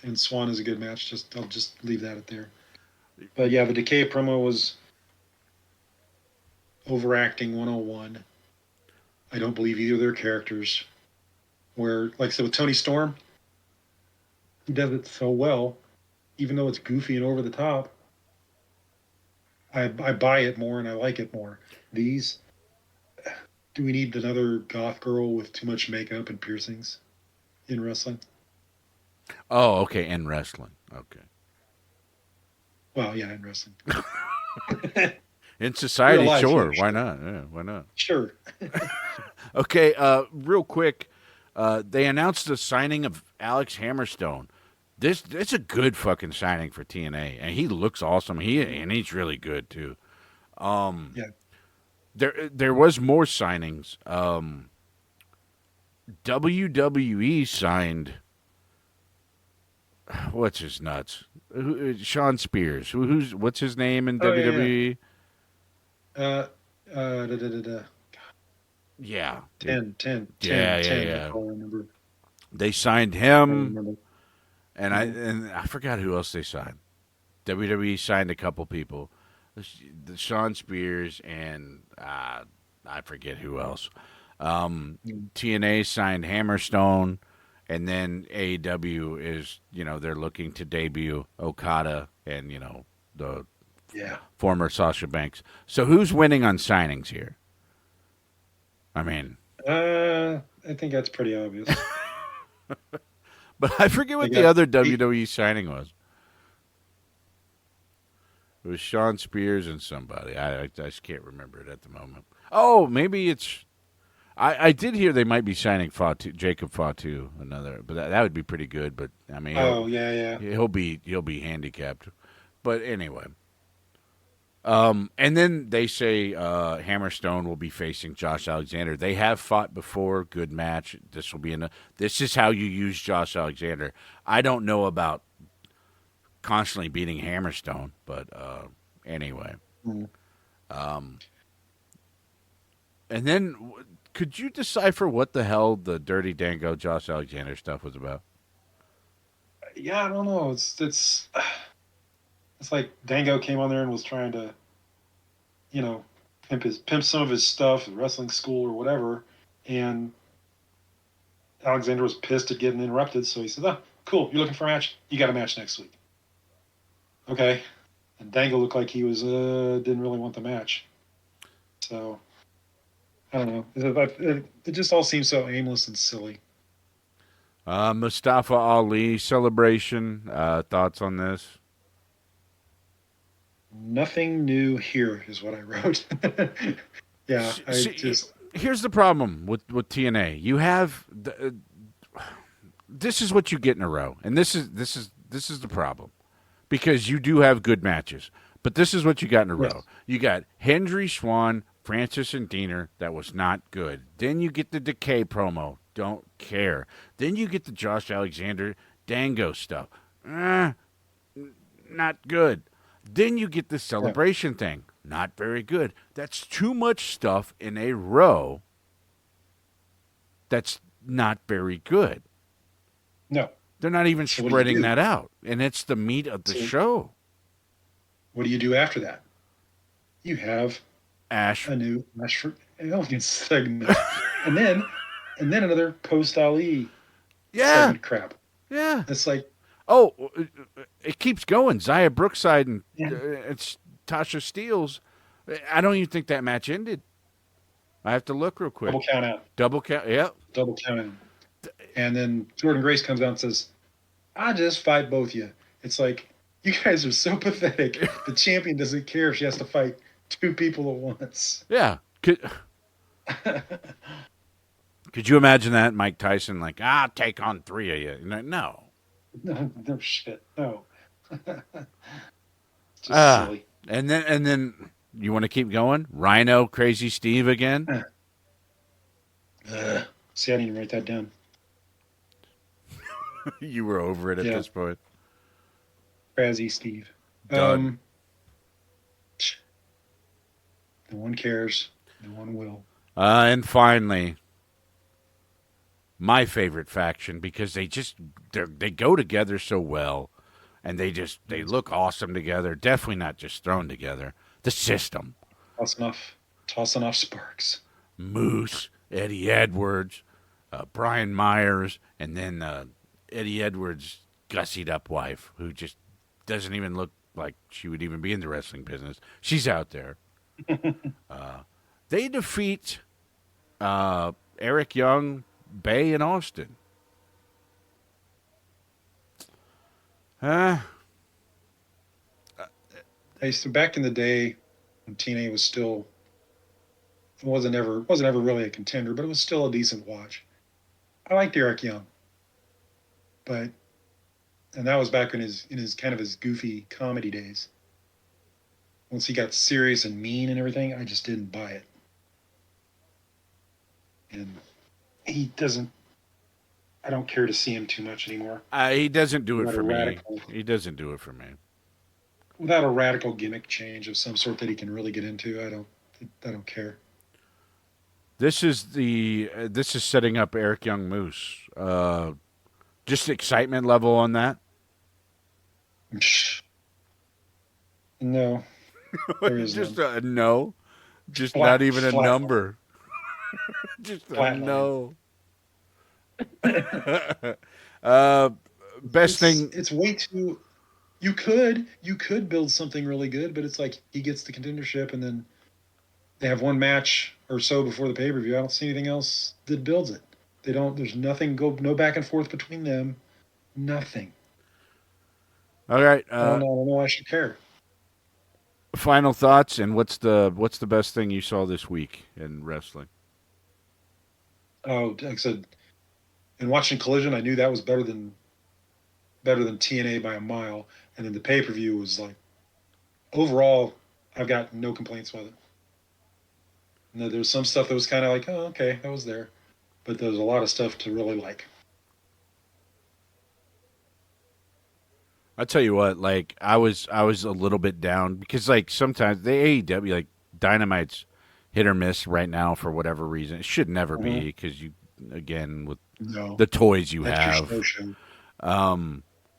and Swan is a good match. I'll just leave that at there. But yeah, the Decay promo was overacting 101. I don't believe either of their characters. Where, like I said, with Tony Storm, he does it so well, even though it's goofy and over the top. I buy it more and I like it more. These, do we need another goth girl with too much makeup and piercings in wrestling? Oh, okay, in wrestling. Okay. Well, yeah, in wrestling. In society, sure. Sure. Why not? Yeah, why not? Sure. Okay, real quick, they announced the signing of Alex Hammerstone. It's a good fucking signing for TNA, and he looks awesome. He's really good too. Yeah. There was more signings. WWE signed. What's his nuts? Sean Spears. What's his name in WWE? Yeah. 10. Yeah. I remember. They signed him, and I forgot who else they signed. WWE signed a couple people, Sean Spears and I forget who else. TNA signed Hammerstone, and then AEW is they're looking to debut Okada and the former Sasha Banks. So who's winning on signings here? I mean, I think that's pretty obvious. But I forget what the other WWE signing was. It was Sean Spears and somebody. I just can't remember it at the moment. Oh, maybe it's. I did hear they might be signing Jacob Fatu, another, but that would be pretty good. But I mean, he'll be handicapped. But anyway, and then they say Hammerstone will be facing Josh Alexander. They have fought before. Good match. This is how you use Josh Alexander. I don't know about constantly beating Hammerstone, but anyway. And then, could you decipher what the hell the Dirty Dango Josh Alexander stuff was about? Yeah, I don't know. It's like Dango came on there and was trying to, pimp some of his stuff, wrestling school or whatever, and Alexander was pissed at getting interrupted, so he said, "Oh, cool, you're looking for a match? You got a match next week." Okay, and Dango looked like he was didn't really want the match, so I don't know. It just all seems so aimless and silly. Mustafa Ali celebration. Thoughts on this? Nothing new here is what I wrote. Yeah, here's the problem with TNA. You have this is what you get in a row, and this is the problem, because you do have good matches, But this is what you got in a Yes. row. You got Hendry, Swan, Francis, and Diener. That was not good. Then you get the Decay promo. Don't care. Then you get the Josh Alexander Dango stuff. Not good. Then you get the celebration thing. Not very good. That's too much stuff in a row. That's not very good. No. They're not even So what do you spreading do? that out. And it's the meat of the So- show. What do you do after that? You have Ash. a new Ash Elegance segment, and then another post Ali Yeah. segment crap. Yeah. It's like, Oh, it keeps going. Zaya Brookside and Yeah. it's Tasha Steeles. I don't even think that match ended. I have to look real quick. double count out, Double count. Yep. double count out. And then Jordan Grace comes out and says, "I just fight both of you." It's like, you guys are so pathetic. The champion doesn't care if she has to fight two people at once. Yeah. Could you imagine that? Mike Tyson, like, I'll take on three of you. And like, no. No shit. No. Just silly. And then you want to keep going? Rhino, Crazy Steve again? See, I didn't even write that down. You were over it at this point. Crazy Steve. Done. No one cares. No one will. And finally, my favorite faction, because they go together so well, and they look awesome together. Definitely not just thrown together. The System. Tossing off sparks. Moose, Eddie Edwards, Brian Myers, and then Eddie Edwards' gussied up wife, who just doesn't even look like she would even be in the wrestling business. She's out there. They defeat Eric Young, Bay, and Austin. Hey, so back in the day when TNA was still wasn't ever really a contender, but it was still a decent watch. I liked Eric Young, and that was back in his kind of his goofy comedy days. Once he got serious and mean and everything, I just didn't buy it. And I don't care to see him too much anymore. He doesn't do it for me. Radical. He doesn't do it for me. Without a radical gimmick change of some sort that he can really get into, I don't care. This is setting up Eric Young Moose. Just excitement level on that. No, there is Just none. a no. Just Flat- not even a flat number. Just a Flat line. no. Best thing. It's way too. You could build something really good, but it's like he gets the contendership, and then they have one match or so before the pay-per-view. I don't see anything else that builds it. They don't. There's nothing. No back and forth between them. Nothing. All right. I don't know why I should care. Final thoughts, and what's the best thing you saw this week in wrestling? Oh, like I said, in watching Collision, I knew that was better than TNA by a mile, and then the pay-per-view was like, overall, I've got no complaints with it. No, there's some stuff that was kind of like, oh, okay, that was there, but there's a lot of stuff to really like. I'll tell you what, like I was a little bit down because like sometimes the AEW like Dynamite's hit or miss right now for whatever reason. It should never be because you again with the toys you That's your have. show.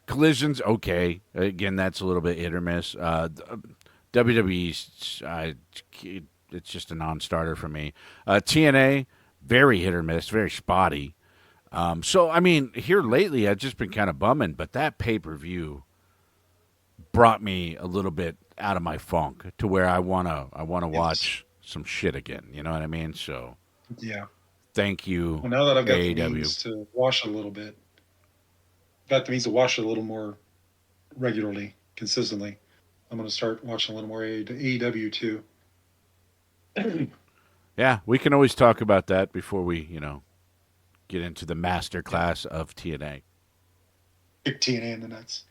Collision's okay. Again, that's a little bit hit or miss. WWE's it's just a non-starter for me. TNA very hit or miss, very spotty. So I mean, here lately I've just been kind of bumming, but that pay-per-view brought me a little bit out of my funk to where I wanna watch some shit again. You know what I mean? So Yeah. thank you. Well, now that I've got the AEW. means to watch it a little bit, got the means to watch it a little more regularly, consistently, I'm going to start watching a little more AEW too. Yeah, we can always talk about that before we, get into the master class of TNA. Kick TNA in the nuts.